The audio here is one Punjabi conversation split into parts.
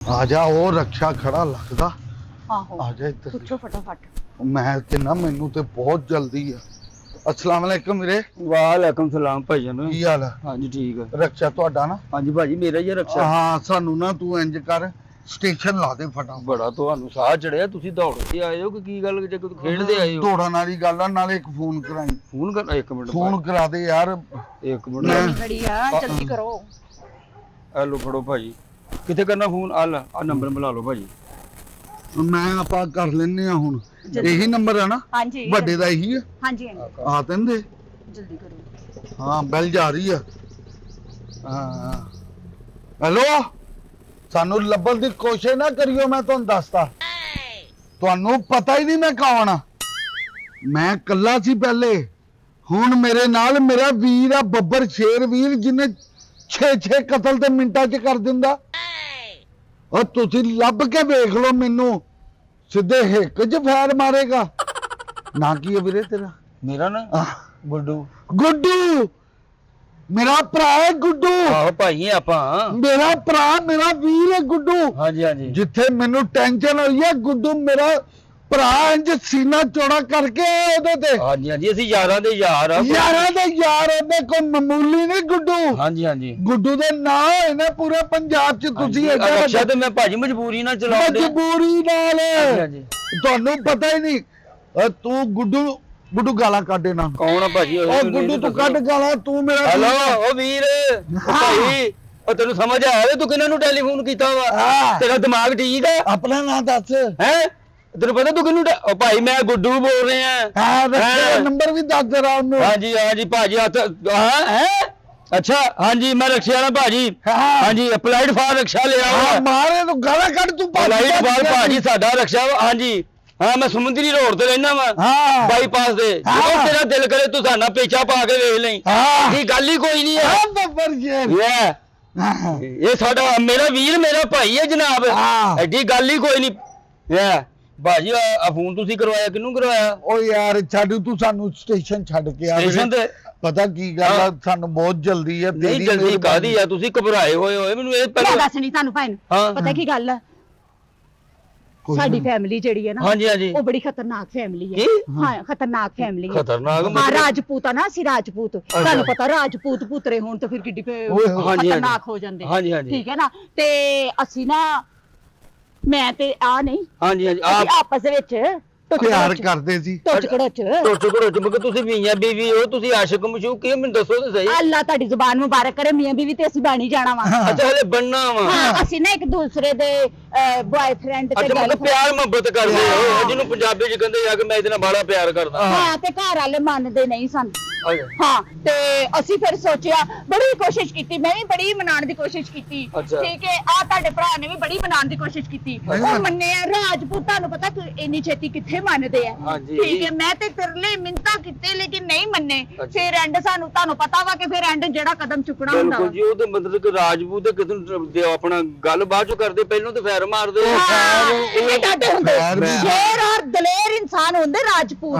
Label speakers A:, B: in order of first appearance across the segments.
A: ਆ ਜਾ ਉਹ ਰੱਖਿਆ ਖੜਾ ਲੱਗਦਾ।
B: ਆਹੋ
A: ਆ ਜਾ ਇੱਧਰ
B: ਪੁੱਛੋ ਫਟਾਫਟ।
A: ਮੈਂ ਤੇ ਨਾ ਮੈਨੂੰ ਤੇ ਬਹੁਤ ਜਲਦੀ ਆ। अस्सलाम वालेकुम ਵੀਰੇ।
C: वालेकुम सलाम भाईजान।
A: ਕੀ ਹਾਲ ਆ?
C: हाँ जी ठीक है।
A: ਰੱਖਿਆ ਤੁਹਾਡਾ ਨਾ?
C: हाँ जी भाजी मेरा ही रक्षा।
A: ਹਾਂ ਸਾਨੂੰ ਨਾ ਤੂੰ ਇੰਜ ਕਰ ਸਟੇਸ਼ਨ ਲਾ ਦੇ ਫਟਾਫਟ।
C: बड़ा ਤੁਹਾਨੂੰ ਸਾਹ ਚੜਿਆ, ਤੁਸੀਂ ਦੌੜ ਕੇ ਆਏ ਹੋ ਕਿ ਕੀ ਗੱਲ ਜੇ ਕੋਈ ਖੇਡਦੇ ਆਏ ਹੋ?
A: ਦੌੜਨ ਵਾਲੀ ਗੱਲ ਆ, ਨਾਲੇ ਇੱਕ ਫੋਨ ਕਰਾਈ।
C: ਫੋਨ ਕਰ ਇੱਕ ਮਿੰਟ
A: ਫੋਨ ਕਰਾ ਦੇ ਯਾਰ।
C: ਇੱਕ ਮਿੰਟ
B: ਮੇਰੀ ਖੜੀ ਆ, ਜਲਦੀ ਕਰੋ।
C: ਆ ਲੋ ਫੜੋ ਭਾਜੀ। ਕਿੱਥੇ ਕਰਨਾ ਫੋਨ? ਆ ਲੈ ਆ ਨੰਬਰ ਮਿਲਾ ਲਓ ਭਾਜੀ।
A: ਮੈਂ ਆਪਾਂ ਕਰ ਲੈਨੇ ਆ ਹੁਣ। ਇਹੀ ਨੰਬਰ ਹੈ ਨਾ?
B: ਹਾਂਜੀ
A: ਵੱਡੇ ਦਾ ਇਹੀ ਹੈ।
B: ਹਾਂਜੀ
A: ਆ ਤੈਨੂੰ ਦੇ।
B: ਜਲਦੀ ਕਰੋ।
A: ਹਾਂ ਬੈਲ ਜਾ ਰਹੀ ਆ। ਹਾਂ ਹੈਲੋ, ਸਾਨੂੰ ਲੱਭਣ ਦੀ ਕੋਸ਼ਿਸ਼ ਨਾ ਕਰਿਓ, ਮੈਂ ਤੁਹਾਨੂੰ ਦੱਸਦਾ। ਤੁਹਾਨੂੰ ਪਤਾ ਹੀ ਨਹੀਂ ਮੈਂ ਕੌਣ ਆ। ਮੈਂ ਕੱਲਾ ਸੀ ਪਹਿਲੇ, ਹੁਣ ਮੇਰੇ ਨਾਲ ਮੇਰਾ ਵੀਰ ਆ ਬੱਬਰ ਸ਼ੇਰ ਵੀਰ, ਜਿਹਨੇ 6 ਕਤਲ ਤੇ ਮਿੰਟਾਂ 'ਚ ਕਰ ਦਿੰਦਾ। ਉਹ ਤੁਸੀਂ ਲੱਭ ਕੇ ਵੇਖ ਲਓ ਮੈਨੂੰ, ਸਿੱਧੇ ਹਿੱਕ 'ਚ ਫੈਰ ਮਾਰੇਗਾ। ਨਾ ਕੀ ਹੈ ਵੀਰੇ ਤੇਰਾ?
C: ਮੇਰਾ ਨਾ
A: ਆਹ,
C: ਗੁੱਡੂ।
A: ਗੁੱਡੂ ਮੇਰਾ ਭਰਾ ਹੈ ਗੁੱਡੂ।
C: ਆਹੋ ਭਾਈ ਆਪਾਂ।
A: ਮੇਰਾ ਭਰਾ, ਮੇਰਾ ਵੀਰ ਹੈ ਗੁੱਡੂ।
C: ਹਾਂਜੀ ਹਾਂਜੀ।
A: ਜਿੱਥੇ ਮੈਨੂੰ ਟੈਨਸ਼ਨ ਹੋਈ ਹੈ, ਗੁੱਡੂ ਮੇਰਾ ਭਰਾ ਇੰਜ ਸੀਨਾ ਚੌੜਾ ਕਰਕੇ ਉਹਦੇ ਤੇ।
C: ਹਾਂਜੀ ਹਾਂਜੀ ਅਸੀਂ ਯਾਰਾਂ ਦੇ ਯਾਰ ਆ।
A: ਯਾਰਾਂ ਦੇ ਯਾਰ, ਉਹਦੇ ਕੋਈ ਮਾਮੂਲੀ ਨਹੀਂ ਗੁੱਡੂ।
C: ਹਾਂਜੀ ਹਾਂਜੀ।
A: ਗੁੱਡੂ ਦੇ ਨਾਂ ਹੋਏ ਨੇ ਪੂਰੇ ਪੰਜਾਬ 'ਚ। ਤੁਸੀਂ ਏਡਾ
C: ਰਕਸ਼ਾ ਤੇ ਮੈਂ ਭਾਜੀ ਮਜਬੂਰੀ ਨਾਲ ਚਲਾਉਂਦੇ।
A: ਮਜਬੂਰੀ ਨਾਲ।
C: ਹਾਂਜੀ।
A: ਤੁਹਾਨੂੰ ਪਤਾ ਹੀ ਨਹੀਂ। ਤੂੰ ਗੁੱਡੂ ਗਾਲਾਂ ਕੱਢੇ ਨਾ।
C: ਕੌਣ ਆ ਭਾਜੀ?
A: ਉਹ ਗੁੱਡੂ ਤੂੰ ਕੱਢ ਗਾਲਾਂ, ਤੂੰ ਮੇਰਾ
C: ਹੈਲੋ ਉਹ ਵੀਰ। ਭਾਈ ਉਹ ਤੈਨੂੰ ਸਮਝ ਆਇਆ ਤੂੰ ਕਿਹਨਾਂ ਨੂੰ ਟੈਲੀਫੋਨ ਕੀਤਾ ਵਾ?
A: ਹਾਂ।
C: ਤੇਰਾ ਦਿਮਾਗ ਠੀਕ ਆ?
A: ਆਪਣਾ ਨਾਂ ਦੱਸ।
C: ਹੈ ਤੈਨੂੰ ਪਤਾ ਤੂੰ ਕਿਹਨੂੰ ਉਹ ਭਾਈ ਮੈਂ ਗੁੱਡੂ ਬੋਲ ਰਿਹਾ।
A: ਹਾਂ ਰੱਖਿਆ ਨੰਬਰ ਵੀ ਦੱਸ ਜਰਾ ਉਹਨੂੰ।
C: ਹਾਂਜੀ ਹਾਂਜੀ ਭਾਜੀ ਹੱਥ। ਹਾਂ ਹੈ ਅੱਛਾ ਹਾਂਜੀ ਮੈਂ ਰਕਸ਼ਾ ਵਾਲਾ ਭਾਜੀ। ਹਾਂਜੀ ਅਪਲਾਈਡ ਫਾਰ ਰਕਸ਼ਾ ਲਿਆ
A: ਹਾਂ ਮਾਰੇ ਨੂੰ ਗਾਲਾਂ ਕੱਢ ਤੂੰ।
C: ਅਪਲਾਈਡ ਫਾਰ ਭਾਜੀ ਸਾਡਾ ਰਕਸ਼ਾ ਵਾ। ਹਾਂਜੀ ਹਾਂ ਮੈਂ ਸਮੁੰਦਰੀ ਰੋਡ ਤੇ ਰਹਿਣਾ ਵਾ।
A: ਹਾਂ
C: ਬਾਈਪਾਸ ਦੇ। ਜਦੋਂ ਤੇਰਾ ਦਿਲ ਕਰੇ ਤੂੰ ਸਾਡਾ ਪੇਚਾ ਪਾ ਕੇ ਵੇਖ ਲਈ।
A: ਹਾਂ
C: ਇਹ ਗੱਲ ਹੀ ਕੋਈ ਨਹੀਂ ਹੈ।
A: ਬੱਬਰ ਸ਼ੇਰ।
C: ਇਹ ਸਾਡਾ ਮੇਰਾ ਵੀਰ ਮੇਰਾ ਭਾਈ ਹੈ ਜਨਾਬ। ਐਡੀ ਗੱਲ ਹੀ ਕੋਈ ਨਹੀਂ। ਭਾਜੀ ਆ ਫੋਨ ਤੁਸੀਂ ਕਰਵਾਇਆ ਕਿਹਨੂੰ ਕਰਵਾਇਆ?
A: ਓ ਯਾਰ ਛੱਡ, ਤੂੰ ਸਾਨੂੰ ਸਟੇਸ਼ਨ ਛੱਡ ਕੇ ਆ।
C: ਸਟੇਸ਼ਨ ਤੇ
A: ਪਤਾ ਕੀ ਗੱਲ ਆ, ਸਾਨੂੰ ਬਹੁਤ ਜਲਦੀ ਹੈ।
C: ਨਹੀਂ ਜਲਦੀ ਕਾਹਦੀ ਆ? ਤੁਸੀਂ ਘਬਰਾਏ ਹੋਏ ਮੈਨੂੰ ਇਹ
B: ਮੈਂ
C: ਪਹਿਲਾਂ
B: ਦੱਸ ਨਹੀਂ ਤੁਹਾਨੂੰ ਭੈਣ, ਪਤਾ ਕੀ ਗੱਲ ਆ? ਸਾਡੀ ਫੈਮਿਲੀ ਜਿਹੜੀ ਹੈ ਨਾ,
C: ਹਾਂਜੀ ਹਾਂਜੀ।
B: ਉਹ ਬੜੀ ਖਤਰਨਾਕ ਫੈਮਿਲੀ ਹੈ।
C: ਕੀ?
B: ਹਾਂ ਖਤਰਨਾਕ ਫੈਮਿਲੀ ਹੈ।
C: ਖਤਰਨਾਕ
B: ਹਾਂ ਰਾਜਪੂਤ ਆ ਨਾ, ਅਸੀਂ ਰਾਜਪੂਤ। ਤੁਹਾਨੂੰ ਪਤਾ ਰਾਜਪੂਤ ਪੁੱਤਰੇ ਹੋਣ ਤਾਂ ਫਿਰ ਕਿੱਡੀ ਖਤਰਨਾਕ ਹੋ ਜਾਂਦੇ।
C: ਹਾਂਜੀ ਹਾਂਜੀ।
B: ਠੀਕ ਹੈ ਨਾ। ਤੇ ਅਸੀਂ ਨਾ, ਮੈਂ ਤੇ ਆ ਨਹੀਂ,
C: ਹਾਂਜੀ ਹਾਂਜੀ
B: ਅਸੀਂ ਆਪਸ ਦੇ ਵਿੱਚ
A: ਪਿਆਰ ਕਰਦੇ ਸੀ।
B: ਟੁੱਚ ਕੜਚ।
C: ਮਗਰ ਤੁਸੀਂ ਮੀਆਂ ਬੀਵੀ ਹੋ, ਤੁਸੀਂ ਆਸ਼ਿਕ ਮਸ਼ੂਕ ਕੀ ਮੈਨੂੰ ਦੱਸੋ ਤੇ ਸਹੀ।
B: ਅੱਲਾ ਤੁਹਾਡੀ ਜ਼ੁਬਾਨ ਮੁਬਾਰਕ ਕਰੇ, ਮੀਆਂ ਬੀਵੀ ਤੇ ਅਸੀਂ ਬਾਣੀ ਜਾਣਾ ਵਾ।
C: ਅੱਛਾ ਹਲੇ ਬੰਨਾ ਵਾ।
B: ਹਾਂ ਅਸੀਂ ਨਾ ਇੱਕ ਦੂਸਰੇ ਦੇ ਬॉयਫ੍ਰੈਂਡ ਤੇ
C: ਅੱਛਾ ਮਤਲਬ ਪਿਆਰ ਮੁਹੱਬਤ ਕਰਦੇ ਹੋ, ਜਿਹਨੂੰ ਪੰਜਾਬੀ ਚ ਕਹਿੰਦੇ ਆ ਕਿ ਮੈਂ ਇਹਦੇ ਨਾਲ ਬੜਾ ਪਿਆਰ ਕਰਦਾ।
B: ਹਾਂ ਤੇ ਘਰ ਵਾਲੇ ਮੰਨਦੇ ਨਹੀਂ ਸਨ। ਹਾਂ ਤੇ ਅਸੀਂ ਫਿਰ ਸੋਚਿਆ, ਬੜੀ ਕੋਸ਼ਿਸ਼ ਕੀਤੀ, ਮੈਂ ਵੀ ਬੜੀ ਮਨਾਉਣ ਦੀ ਕੋਸ਼ਿਸ਼ ਕੀਤੀ। ਠੀਕ ਹੈ, ਆ ਤੁਹਾਡੇ ਭਰਾ ਨੇ ਵੀ ਬੜੀ ਮਨਾਉਣ ਦੀ ਕੋਸ਼ਿਸ਼ ਕੀਤੀ। ਉਹ ਮੰਨੇ ਆ। ਰਾਜਪੂਤ ਤੁਹਾਨੂੰ ਪਤਾ ਇੰਨੀ ਛੇਤੀ ਕਿੱਥੇ ਮੰਨਦੇ ਆ। ਠੀਕ ਹੈ, ਮੈਂ ਤੇ ਤਰਲੇ ਮਿੰਤਾ ਕੀਤੇ ਲੇਕਿਨ ਨਹੀਂ ਮੰਨੇ। ਫਿਰ ਐਂਡ ਸਾਨੂੰ ਤੁਹਾਨੂੰ ਪਤਾ ਵਾ ਕਿ ਫਿਰ ਐਂਡ ਜਿਹੜਾ ਕਦਮ ਚੁੱਕਣਾ ਹੁੰਦਾ ਵਾ।
C: ਬਿਲਕੁਲ ਜੀ, ਉਹ ਤੇ ਮਤਲਬ ਕਿ ਰਾਜਪੂਤ ਤੇ ਕਿਤੇ ਆਪਣਾ ਗੱਲ ਬਾਅਦ ਚੋਂ ਕਰਦੇ, ਪਹਿਲਾਂ ਤੇ ਫੈਰ ਮਾਰਦੇ।
B: ਸ਼ੇਰ ਔਰ ਦਲੇਰ ਇਨਸਾਨ ਹੁੰਦੇ ਰਾਜਪੂਤ।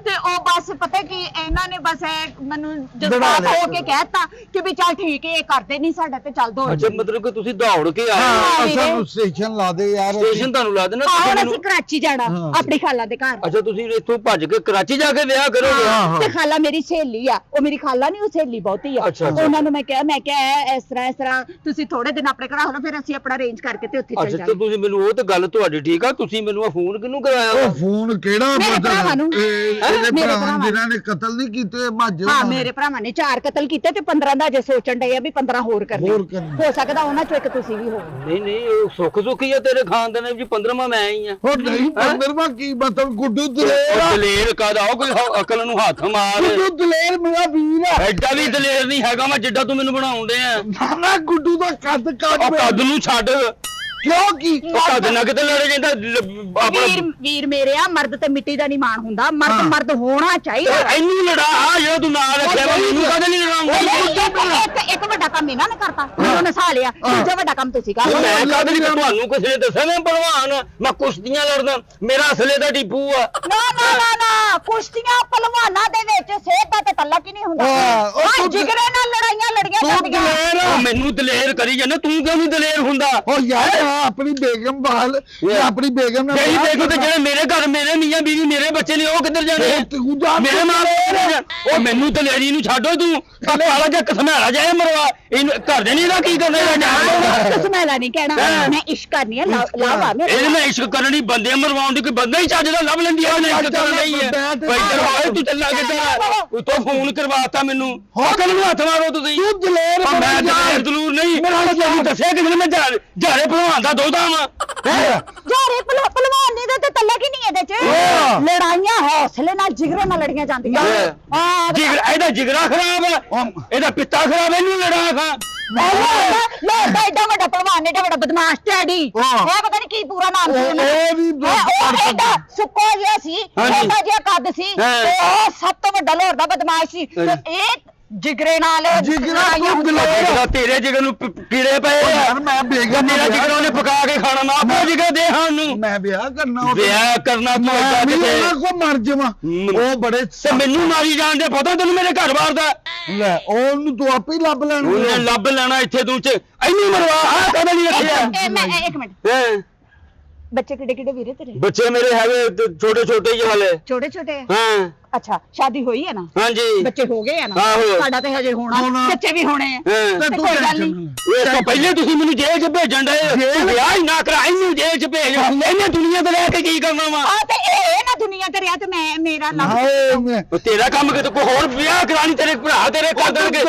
B: ਤੇ ਉਹ ਬਸ ਪਤਾ ਕੀ ਇਹਨਾਂ ਨੇ ਬਸ ਮੈਨੂੰ ਜਜ਼ਬਾਤ ਹੋ ਕੇ ਕਹਿਤਾ ਕਿ ਵੀ ਚੱਲ ਠੀਕ ਹੈ, ਇਹ ਕਰਦੇ ਨਹੀਂ ਸਾਡਾ ਤੇ ਚੱਲ ਦੌੜ।
C: ਅੱਛਾ ਮਤਲਬ ਕਿ ਤੁਸੀਂ ਦੌੜ ਕੇ ਆਏ।
A: ਸਾਨੂੰ ਸਟੇਸ਼ਨ ਲਾ ਦੇ ਯਾਰ।
C: ਸਟੇਸ਼ਨ ਤੁਹਾਨੂੰ ਲਾ ਦੇਣਾ।
B: ਹੁਣ ਅਸੀਂ ਕਰਾਚੀ ਜਾਣਾ ਆਪਣੀ ਖਾਲਾ ਦੇ ਘਰ।
C: ਅੱਛਾ ਤੁਸੀਂ ਇੱਥੋਂ ਭੱਜ ਕੇ ਕਰਾਚੀ ਜਾ ਕੇ ਵਿਆਹ ਕਰੋਗੇ?
B: ਤੇ ਖਾਲਾ ਮੇਰੀ ਸਹੇਲੀ ਆ, ਉਹ ਮੇਰੀ ਖਾਲਾ ਨਹੀਂ, ਉਹ ਸਹੇਲੀ ਬਹੁਤੀ ਆ। ਉਹਨਾਂ ਨੂੰ ਮੈਂ ਕਿਹਾ ਇਸ ਤਰ੍ਹਾਂ ਤੁਸੀਂ ਥੋੜੇ ਦਿਨ ਆਪਣੇ ਘਰ ਹੋ, ਫਿਰ ਅਸੀਂ ਆਪਣਾ ਅਰੇਂਜ ਕਰਕੇ ਤੇ ਉੱਥੇ ਚੱਲ ਜਾਵਾਂਗੇ।
C: ਅੱਛਾ ਤੁਸੀਂ ਮੈਨੂੰ, ਉਹ ਤਾਂ ਗੱਲ ਤੁਹਾਡੀ ਠੀਕ ਆ, ਤੁਸੀਂ ਮੈਨੂੰ ਫੋਨ ਕਿਹਨੂੰ ਕਰਾਇਆ?
A: ਉਹ ਫੋਨ ਕਿਹੜਾ
B: ਮੇਰੇ ਭਰਾਵਾਂ ਨੂੰ।
A: ਇਹਦੇ ਭਰਾਵਾਂ ਜਿਨ੍ਹਾਂ ਨੇ ਕਤਲ ਨਹੀਂ ਕੀਤੇ ਭੱਜ।
B: ਹਾਂ ਮੇਰੇ ਭਰਾਵਾਂ ਨੇ 4 ਕਤਲ ਕੀਤੇ ਤੇ 15 ਦਾ ਜੇ ਸੋਚਣ ਡਏ ਆ ਵੀ 15 ਹੋਰ ਕਰਨੇ। ਹੋ ਸਕਦਾ ਉਹਨਾਂ ਚੋਂ ਇੱਕ ਤੁਸੀਂ ਵੀ ਹੋ।
C: ਨਹੀਂ ਉਹ ਸੁੱਖ ਸੁੱਖੀ ਆ ਤੇਰੇ ਖਾਨਦਾਨ ਵਿੱਚ, 15ਵਾਂ ਮੈਂ ਹੀ ਆ।
A: ਉਹ ਨਹੀਂ 15ਵਾਂ ਕੀ ਮਤਲਬ? ਗੁੱਡੂ ਦਲੇਰ।
C: ਦਲੇਰ ਕਾਹਦਾ? ਉਹ ਕੋਈ ਅਕਲ ਨੂੰ ਹੱਥ ਮਾਰ।
A: ਗੁੱਡੂ ਦਲੇਰ ਮੇਰਾ ਵੀਰ ਆ।
C: ਐਡਾ ਵੀ ਦਲੇਰ ਨਹੀਂ ਹੈਗਾ ਮੈਂ ਜਿੱਡਾ ਤੂੰ ਮੈਨੂੰ ਬਣਾਉਂਦੇ ਆ।
A: ਨਾ ਗੁੱਡੂ ਦਾ ਕੱਦ
C: ਕੱਦ ਨੂੰ ਛੱਡ।
A: ਕਿਉਂ ਕੀ
C: ਤੁਹਾਡੇ ਨਾਲ ਕਿਤੇ ਲੜੇ ਜਾਂਦਾ
B: ਵੀਰ ਮੇਰੇ ਆ ਮਰਦ ਤੇ ਮਿੱਟੀ ਦਾ ਨਹੀਂ ਮਾਣ ਹੁੰਦਾ ਮਰਦ ਹੋਣਾ ਚਾਹੀਦਾ
C: ਇਹਨੂੰ ਲੜਾ ਆ ਜਿਹੜਾ ਤੂੰ ਨਾਲ ਰੱਖਿਆ ਵਾ ਮੈਨੂੰ ਕਦੇ ਨਹੀਂ ਲੜਾਉਂਗਾ
B: ਇੱਕ ਵੱਡਾ ਕੰਮ ਇਹਨਾਂ ਨੇ ਕਰਤਾ ਉਹਨੇ ਸਾ ਲਿਆ ਦੂਜਾ ਵੱਡਾ ਕੰਮ ਤੁਸੀਂ ਕਰ
C: ਮੈਂ ਕਦੇ ਨਹੀਂ ਤੁਹਾਨੂੰ ਕਿਸੇ ਨੇ ਦੱਸਿਆ ਮੈਂ ਭਲਵਾਨ ਮੈਂ ਕੁਸ਼ਤੀਆਂ ਲੜਦਾ ਮੇਰਾ ਅਸਲੇ ਦਾ ਟੀਪੂ ਆ
B: ਨਾ ਕੁਸ਼ਤੀਆਂ ਪਹਿਲਵਾਨਾਂ ਦੇ ਵਿੱਚ ਸਿਹਤ ਦਾ ਤੇ ਤਲਕ ਹੀ ਨਹੀਂ ਹੁੰਦਾ ਜਿਗਰੇ ਨਾਲ ਲੜਾਈਆਂ ਲੜੀਆਂ ਜਾਂਦੀਆਂ
C: ਮੈਨੂੰ ਦਲੇਰ ਕਰੀ ਜਾਂਦਾ ਤੂੰ ਕਿਉਂ ਨਹੀਂ ਦਲੇਰ ਹੁੰਦਾ
A: ਓ ਯਾਰ ਆਪਣੀ ਬੇਗਮ ਬਾਲ ਆਪਣੀ ਬੇਗਮ ਨਾਲ
C: ਜਿਹੜੀ ਦੇਖੋ ਤੇ ਜਿਹੜੇ ਮੇਰੇ ਘਰ ਮੇਰੇ ਮੀਆਂ ਬੀਵੀ ਮੇਰੇ ਬੱਚੇ ਨੇ ਉਹ ਕਿੱਧਰ ਜਾਣੇ ਮੇਰੇ ਮਾਂ ਉਹ ਮੈਨੂੰ ਦਲੇਰੀ ਨੂੰ ਛੱਡੋ ਤੂੰ ਕੱਲੇ ਵਾਲਾ ਜਾਂ ਕਸਮੈਲਾ ਜਾਏ ਮਰਵਾ ਇਹਨੂੰ ਘਰ ਦੇ ਨਹੀਂ ਇਹਦਾ ਕੀ ਕਰਨਾ ਇਹਦਾ
B: ਕਸਮੈਲਾ ਨਹੀਂ ਕਹਿਣਾ ਮੈਂ ਇਸ਼ਕ ਕਰਨੀ ਆ ਲਾਵਾ
C: ਇਹਨੇ ਮੈਂ ਇਸ਼ਕ ਕਰਨੀ ਬੰਦੇ ਮਰਵਾਉਣ ਦੀ ਕੋਈ ਬੰਦਾ ਹੀ ਚੱਜ ਦਾ ਲੱਭ ਲੈਂਦੀ ਆ ਉਹਨੇ ਇਸ਼ਕ ਕਰਨ ਲਈ ਹੈ ਇੱਧਰ ਹੋਏ ਤੂੰ ਚੱਲਾ ਕਿੱਧਰ ਤੂੰ ਫੋਨ ਕਰਵਾਤਾ ਮੈਨੂੰ ਹੋਕਲ ਨੂੰ ਹੱਥ ਮਾਰੋ ਤੁਸੀਂ
A: ਤੂੰ ਦਲੇਰ
C: ਮੈਂ ਦਲੂਰ ਨਹੀਂ ਮੈਨੂੰ ਦੱਸਿਆ ਕਿ ਮੈਂ ਜਾਰੇ ਭਲਵਾਨ ਦਾ ਦੋਦਾ ਵਾਂ
B: ਜਾਰੇ ਪਹਿਲਵਾਨ ਨਹੀਂ ਤੇ ਤਲਕ ਹੀ ਨਹੀਂ ਇਹਦੇ ਚ ਲੜਾਈਆਂ ਹੌਸਲੇ ਨਾਲ ਜਿਗਰੇ ਨਾਲ ਲੜੀਆਂ ਜਾਂਦੀਆਂ
C: ਜਿਗਰ ਇਹਦਾ ਜਿਗਰਾ ਖਰਾਬ ਹੈ ਇਹਦਾ ਪਿੱਤਾ ਖਰਾਬ ਇਹਨੂੰ ਲੜਾ ਖਾ
B: ਐਡਾ ਵੱਡਾ ਪਹਿਲਵਾਨ ਐਡਾ ਵੱਡਾ ਬਦਮਾਸ਼ ਟੈਡੀ ਉਹ ਪਤਾ ਨਹੀਂ ਕੀ ਪੂਰਾ ਨਾਮ ਸੀ ਉਹ ਐਡਾ ਸੁੱਕਾ ਜਿਹਾ ਸੀ ਛੋਟਾ ਜਿਹਾ ਕੱਦ ਸੀ ਉਹ ਸਭ ਤੋਂ ਵੱਡਾ ਲਾਹੌਰ ਦਾ ਬਦਮਾਸ਼ ਸੀ ਇਹ ਜਿਗਰੇ ਨਾਲ
C: ਤੇਰੇ ਜਿਗਰ ਨੂੰ ਕੀੜੇ ਪਏ
A: ਯਾਰ ਮੈਂ ਬੇਗਮ
C: ਮੇਰਾ ਜਿਗਰ ਉਹਨੇ ਪਕਾ ਕੇ ਖਾਣਾ ਨਾ ਆਪਣਾ ਜਿਗਰ ਦੇ ਸਾਨੂੰ
A: ਮੈਂ ਵਿਆਹ ਕਰਨਾ
C: ਤੂੰ
A: ਕੋ ਮਰ ਜਾਵਾਂ ਉਹ ਬੜੇ
C: ਤੇ ਮੈਨੂੰ ਮਾਰੀ ਜਾਣਦੇ ਪਤਾ ਤੈਨੂੰ ਮੇਰੇ ਘਰ-ਬਾਰ ਦਾ
A: ਲੈ ਉਹਨੂੰ ਤੂੰ ਆਪੇ ਹੀ ਲੱਭ ਲੈਣਾ
C: ਉਹਨੇ ਲੱਭ ਲੈਣਾ ਇੱਥੇ ਤੂੰ ਚ ਇਹਨੂੰ ਮਰਵਾ ਆ ਕਦੇ ਨਹੀਂ ਰੱਖਿਆ
B: ਇੱਕ ਮਿੰਟ ਬੱਚੇ ਕਿਹੜੇ ਕਿਹੜੇ ਵੀਰੇ ਤੇਰੇ
C: ਬੱਚੇ ਮੇਰੇ ਹੈਗੇ ਛੋਟੇ ਛੋਟੇ ਜਿਹੇ ਹਾਲੇ
B: ਛੋਟੇ ਛੋਟੇ
C: ਹਾਂ
B: ਅੱਛਾ ਸ਼ਾਦੀ ਹੋਈ ਹੈ ਨਾ
C: ਹਾਂਜੀ
B: ਬੱਚੇ ਹੋ ਗਏ ਆ ਨਾ
C: ਆਹੋ।
B: ਸਾਡਾ ਤੇ ਹਜੇ ਹੋਣਾ ਬੱਚੇ ਵੀ ਹੋਣੇ ਆ
C: ਤੇ
A: ਤੂੰ
B: ਕੋਈ ਗੱਲ ਨਹੀਂ
C: ਇਸ ਤੋਂ ਪਹਿਲੇ ਤੁਸੀਂ ਮੈਨੂੰ ਜੇਲ੍ਹ 'ਚ ਭੇਜਣ ਦੇ ਵਿਆਹ ਹੀ ਨਾ ਕਰਾ ਇਹਨੂੰ ਜੇਲ੍ਹ 'ਚ ਭੇਜ ਇਹਨੇ ਦੁਨੀਆ ਤੇ ਰਹਿ ਕੇ ਕੀ ਕਰਨਾ ਵਾ
B: ਆ ਤੇ ਇਹ ਨਾ ਦੁਨੀਆ ਤੇ ਰਿਹਾ ਤੇ ਮੈਂ ਮੇਰਾ
C: ਉਹ ਤੇਰਾ ਕੰਮ ਕਿਤੇ ਕੋਈ ਹੋਰ ਵਿਆਹ ਕਰਾਣੀ ਤੇਰੇ ਭਰਾ ਤੇਰੇ ਕਰ ਦੇਣਗੇ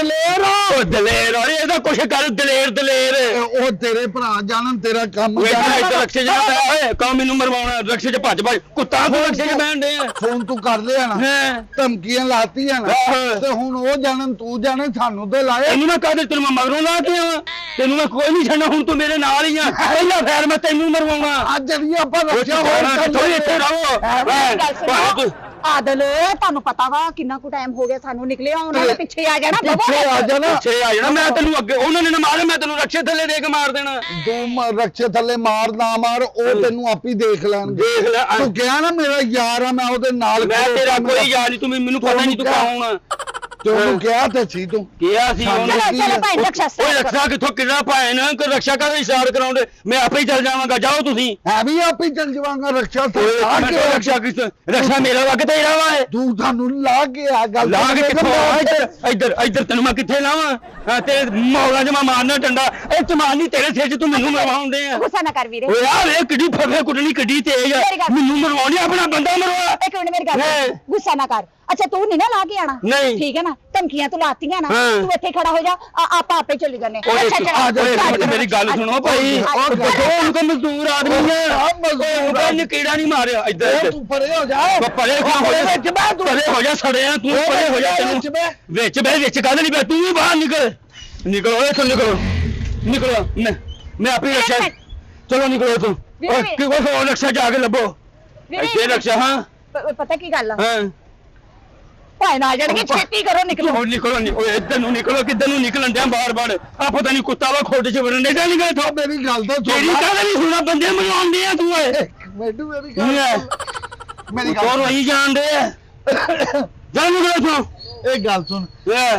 C: ਦਲੇਰ ਔਰ ਇਹਦਾ ਕੁਛ ਕਰ ਦਲੇਰ
A: ਉਹ ਤੇਰੇ ਭਰਾ ਜਾਣਨ ਤੇਰਾ ਕੰਮ
C: ਉਹ ਇੱਥੇ ਰਕਸ਼ੇ ਜਾਂਦਾ ਓਏ ਕੌਣ ਮੈਨੂੰ ਮਰਵਾਉਣਾ ਰਕਸ਼ੇ 'ਚ ਭੱਜ ਕੁੱਤਾ ਤੂੰ ਰਕਸ਼ੇ 'ਚ ਬੈਠ ਦੇ
A: ਫੋਨ ਤੂੰ ਕਰ ਲਿਆ ਨਾ ਧਮਕੀਆਂ ਲਾਤੀਆਂ ਨਾ ਤੇ ਹੁਣ ਉਹ ਜਾਣਨ ਤੂੰ ਜਾਣੇ ਸਾਨੂੰ ਤੇ ਲਾਏ
C: ਇਹਨੂੰ ਮੈਂ ਕਹਦੇ ਤੈਨੂੰ ਮੈਂ ਮਗਰੋਂ ਲਾ ਕੇ ਆਵਾਂ ਤੈਨੂੰ ਮੈਂ ਕੋਈ ਨਹੀਂ ਛੱਡਣਾ ਹੁਣ ਤੂੰ ਮੇਰੇ ਨਾਲ ਹੀ ਆ ਪਹਿਲਾ ਫੈਰ ਮੈਂ ਤੈਨੂੰ ਮਰਵਾਉਣਾ
A: ਅੱਜ ਜਿਹੜੀ ਆਪਾਂ ਰੱਖਿਆ ਹੋਇਆ
C: ਥੋੜੀ ਇੱਥੇ ਰਹੋ
B: ਆਦਲ ਤੁਹਾਨੂੰ ਪਤਾ ਵਾ ਕਿੰਨਾ ਕੁ ਟਾਈਮ ਹੋ ਗਿਆ ਸਾਨੂੰ ਨਿਕਲਿਆ ਉਹਨਾਂ ਦੇ ਪਿੱਛੇ ਆ ਜਾਣਾ
C: ਪਿੱਛੇ ਆ ਜਾਣਾ ਮੈਂ ਤੈਨੂੰ ਅੱਗੇ ਉਹਨਾਂ ਨੇ ਨਾ ਮਾਰੇ ਮੈਂ ਤੈਨੂੰ ਰਕਸ਼ੇ ਥੱਲੇ ਦੇ ਕੇ ਮਾਰ ਦੇਣਾ
A: ਤੂੰ ਰਕਸ਼ੇ ਥੱਲੇ ਮਾਰ ਨਾ ਮਾਰ ਉਹ ਤੈਨੂੰ ਆਪੀ ਦੇਖ ਲੈਣਗੇ
C: ਦੇਖ ਲੈ
A: ਤੂੰ ਕਿਹਾ ਨਾ ਮੇਰਾ ਯਾਰ ਆ ਮੈਂ ਉਹਦੇ ਨਾਲ
C: ਮੈਂ ਤੇਰਾ ਕੋਈ ਯਾਰ ਨਹੀਂ ਤੂੰ ਮੈਨੂੰ ਪਤਾ ਨਹੀਂ ਤੂੰ ਕੌਣ ਆ
A: ਤੂੰ ਕਿਹਾ ਤੇ ਸੀ ਤੂੰ
C: ਕਿਹਾ ਸੀ ਉਹਨੇ
B: ਚਲੋ ਭਾਈ ਰਕਸ਼ਾ
C: ਓਏ ਰਕਸ਼ਾ ਕਿੱਥੋਂ ਕਿੰਨਾ ਭਾਣ ਕਿ ਰਕਸ਼ਾ ਕਾ ਇਸ਼ਾਰਾ ਕਰਾਉਂਦੇ ਮੈਂ ਆਪੇ ਹੀ ਚੱਲ ਜਾਵਾਂਗਾ ਜਾਓ ਤੁਸੀਂ
A: ਹੈ ਵੀ ਆਪੇ ਚੱਲ ਜਾਵਾਂਗਾ ਰਕਸ਼ਾ
C: ਰਕਸ਼ਾ ਰਕਸ਼ਾ ਮੇਰਾ ਵਾ ਕਿ ਤੇਰਾ ਵਾ
A: ਤੂੰ ਸਾਨੂੰ ਲਾ ਕੇ ਆ ਗੱਲ
C: ਲਾ ਕੇ ਕਿੱਥੋਂ ਇੱਧਰ ਤੈਨੂੰ ਮੈਂ ਕਿੱਥੇ ਲਾਵਾਂ ਹਾਂ ਤੇ ਮੌਲਾ ਜਮਾ ਮਾਰਨਾ ਡੰਡਾ ਇਹ ਚਮਾਨੀ ਤੇਰੇ ਸਿਰ 'ਚ ਤੂੰ ਮੈਨੂੰ ਮਰਵਾਉਂਦੇ ਆ
B: ਗੁੱਸਾ ਨਾ ਕਰ ਵੀਰੇ
C: ਓਏ ਆ ਵੇ ਕਿੱਡੀ ਫਫੇ ਕੁੱਟਣੀ ਕਿੱਡੀ ਤੇਜ਼ ਆ ਮੈਨੂੰ ਮਰਵਾਉਣੀ ਆਪਣਾ ਬੰਦਾ ਮਰਵਾ
B: ਇੱਕ ਮਿੰਟ ਮੇਰੀ ਗੱਲ ਗੁੱਸਾ ਨਾ ਕਰ ਅੱਛਾ ਤੂੰ ਨਹੀਂ ਨਾ ਲਾ ਕੇ ਆਣਾ
C: ਨਹੀਂ
B: ਠੀਕ ਹੈ ਨਾ ਧਮਕੀਆਂ ਤੂੰ ਲਾਤੀਆਂ ਨਾ ਤੂੰ ਇੱਥੇ ਖੜਾ ਹੋ ਜਾ ਆਪਾਂ ਆਪੇ ਚੱਲੀ ਜਾਂਦੇ
C: ਮੇਰੀ ਗੱਲ ਸੁਣੋ ਭਾਈ ਉਹ ਮਜ਼ਦੂਰ ਆਦਮੀ ਆ ਮਜ਼ਦੂਰ ਕੀੜਾ ਨਹੀਂ ਮਾਰਿਆ ਇੱਧਰ
A: ਤੂੰ ਪਰੇ ਹੋ ਜਾ
C: ਪਰੇ ਹੋ ਜਾ ਸੜਿਆ ਤੂੰ ਪਰੇ ਹੋ ਜਾ ਵਿੱਚ ਗੱਲ ਨਹੀਂ ਤੂੰ ਵੀ ਬਾਹਰ ਨਿਕਲੋ ਇੱਥੋਂ ਨਿਕਲੋ ਮੈਂ ਆਪੇ ਰੱਖਿਆ ਚਲੋ ਨਿਕਲੋ ਤੂੰ ਕੋਈ ਰਕਸ਼ਾ ਜਾ ਕੇ ਲੱਭੋ ਇੱਥੇ ਰਕਸ਼ਾ ਹਾਂ
B: ਪਤਾ ਕੀ ਗੱਲ ਆ
C: ਹਾਂ
B: ਭਾਈ ਨਾ ਜਾਣਗੇ ਛੇਤੀ ਕਰੋ ਨਿਕਲੋ
C: ਨਿਕਲੋ ਓਏ ਇੱਧਰ ਨੂੰ ਨਿਕਲੋ ਕਿੱਧਰ ਨੂੰ ਨਿਕਲਣ ਦਿਆਂ ਬਾਰ-ਬਾਰ ਆ ਪਤਾ ਨਹੀਂ ਕੁੱਤਾ ਵਾ ਖੋਡੇ 'ਚ ਵੜਨ ਦੇ ਨਹੀਂ ਗਏ ਥੋ
A: ਮੇਰੀ ਗੱਲ ਤਾਂ
C: ਤੇਰੀ ਗੱਲ ਨਹੀਂ ਸੁਣਾ ਬੰਦੇ ਮਰਵਾਉਂਦੇ ਆ ਤੂੰ ਓਏ
A: ਮੈਨੂੰ ਮੇਰੀ ਗੱਲ
C: ਹੋਰ ਵਹੀ ਜਾਣਦੇ ਆ ਜਾ ਨਿਕਲੋ
A: ਇਹ ਗੱਲ ਸੁਣ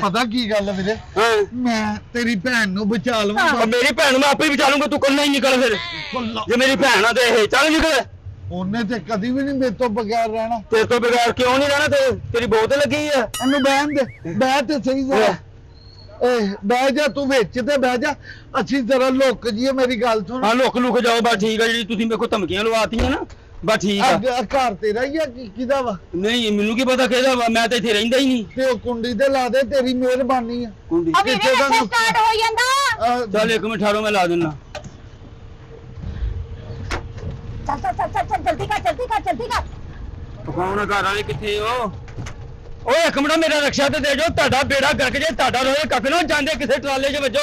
A: ਪਤਾ ਕੀ ਗੱਲ ਵੀਰੇ ਮੈਂ ਤੇਰੀ ਭੈਣ ਨੂੰ ਬਚਾ ਲਵਾਂਗਾ
C: ਮੇਰੀ ਭੈਣ ਨੂੰ ਮੈਂ ਆਪੇ ਬਚਾ ਲੂੰਗਾ ਤੂੰ ਕੱਲਾ ਹੀ ਨਿਕਲ ਫਿਰ ਜੇ ਮੇਰੀ ਭੈਣ ਆ ਤੇ ਇਹ ਚੱਲ ਨਿਕਲ
A: ਉਹਨੇ ਤੇ ਕਦੀ ਵੀ ਨਹੀਂ ਮੇਰੇ ਤੋਂ ਬਗੈਰ ਰਹਿਣਾ
C: ਤੇਰੇ ਤੋਂ ਬਗੈਰ ਕਿਉਂ ਨਹੀਂ ਰਹਿਣਾ ਤੇਰੀ ਬਹੁਤ ਲੱਗੀ ਆ
A: ਇਹਨੂੰ ਬਹਿਣ ਦੇ ਬਹਿ ਤੇ ਸਹੀ ਜਾ ਬਹਿ ਜਾ ਤੂੰ ਵਿੱਚ ਤੇ ਬਹਿ ਜਾ ਅੱਛੀ ਤਰ੍ਹਾਂ ਲੁੱਕ ਜੀ ਮੇਰੀ ਗੱਲ ਸੁਣ
C: ਹਾਂ ਲੁੱਕ ਜਾਓ ਬਸ ਠੀਕ ਆ ਜਿਹੜੀ ਤੁਸੀਂ ਮੇਰੇ ਕੋਲ ਧਮਕੀਆਂ ਲਵਾਤੀਆਂ ਨਾ ਬਸ ਠੀਕ ਆ
A: ਘਰ ਤੇਰਾ ਹੀ ਆ ਕਿਹਦਾ ਵਾ
C: ਨਹੀਂ ਮੈਨੂੰ ਕੀ ਪਤਾ ਕਿਹਦਾ ਵਾ ਮੈਂ ਤਾਂ ਇੱਥੇ ਰਹਿੰਦਾ ਹੀ ਨਹੀਂ
A: ਤੇ ਉਹ ਕੁੰਡੀ ਤੇ ਲਾ ਦੇ ਤੇਰੀ ਮਿਹਰਬਾਨੀ ਆ
C: ਕੁੰਡੀ
B: ਸਟਾਰਟ ਹੋ ਜਾਂਦਾ
C: ਚੱਲ ਇੱਕ ਮਿੰਟ ਠਹਿਰੋ ਮੈਂ ਲਾ ਦਿੰਦਾ
B: ਚੱਲ ਜਲਦੀ ਕਰ
C: ਕੌਣ ਘਰ ਵਾਲੇ ਕਿੱਥੇ ਹੋ ਓਏ ਇੱਕ ਮਿੰਟ ਮੇਰਾ ਰਕਸ਼ਾ ਤੇ ਦੇ ਜੋ ਤੁਹਾਡਾ ਬੇੜਾ ਗਰਕ ਜੇ ਤੁਹਾਡਾ ਰੋਏ ਕੱਖ ਨਾ ਜਾਂਦੇ ਕਿਸੇ ਟਰਾਲੇ 'ਚ ਵੱਜੋ